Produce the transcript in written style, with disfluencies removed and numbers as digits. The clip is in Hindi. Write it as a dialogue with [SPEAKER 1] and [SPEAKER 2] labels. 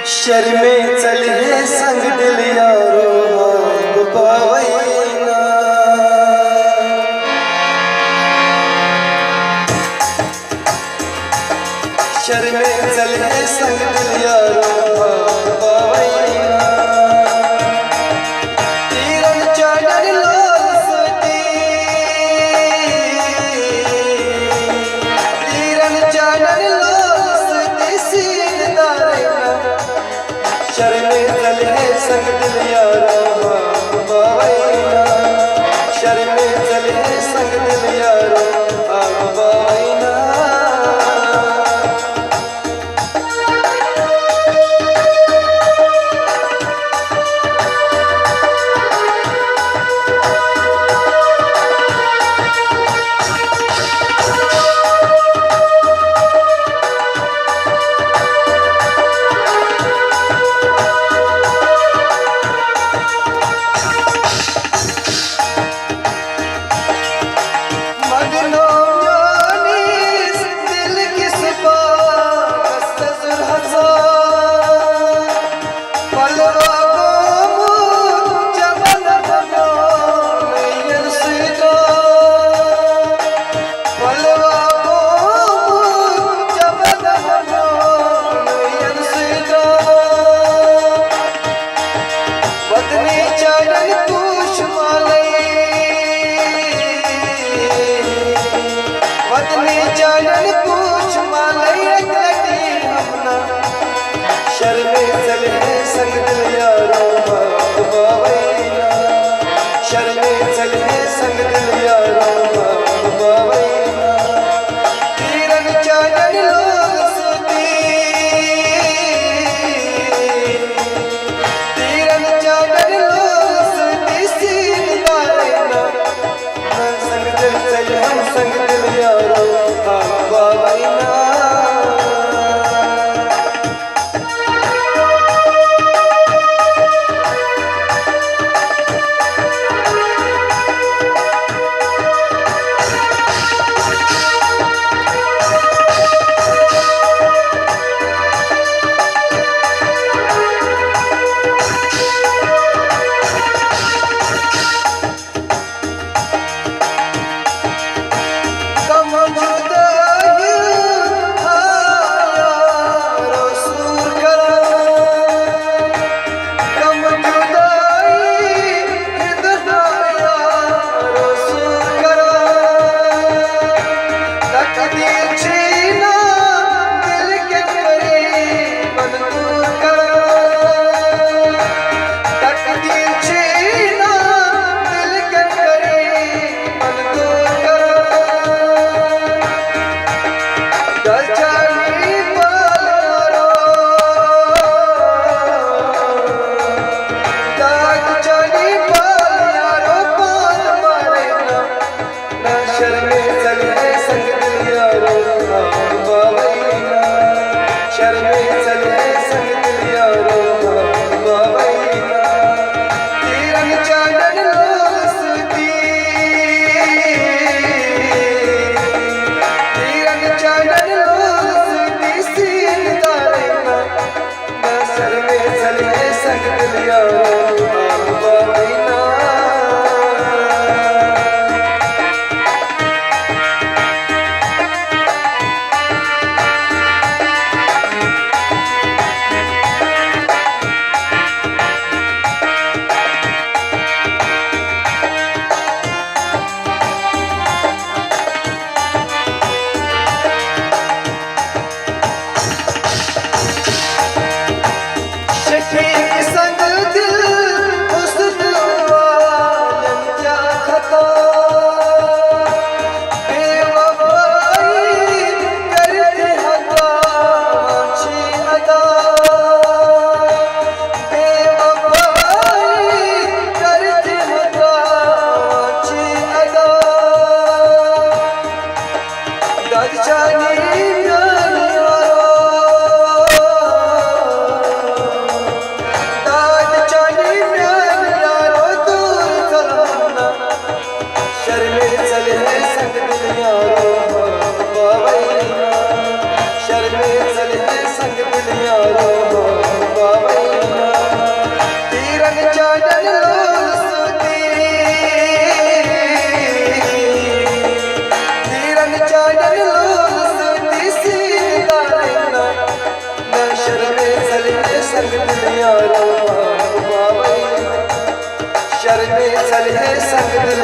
[SPEAKER 1] शर्मे चले संग दिल यारो हाथ पावैना। शर्मे चले संग दिल यारो हाथ पावैना। तीरन चादर लोसती, तीरन चादर लोसती सीनदारेना। शर्मे चले संग दिल यारो हाथ पावैना। शर्मे चले संग दिल यारो हाथ पावैना। शर्मे चले संग दिल यारो हाथ पावैना। शर्मे चले संग दिल यारो हाथ पावैना। तीरन चादर लोसती, तीरन चादर लोसती सीनदारेना। संग दिल चले संग दिल यारो हाथ पावैना। शर्मे चले संग दिल यारो हाथ पावैना। शर्मे चले संग दिल यारो हाथ पावैना। तीरन चादर लोसती, तीरन चादर लोसती सीनदारेना। शर्मे चले संग दिल यारो हाथ पावैना। संग दिल शर्मे चले संग दिल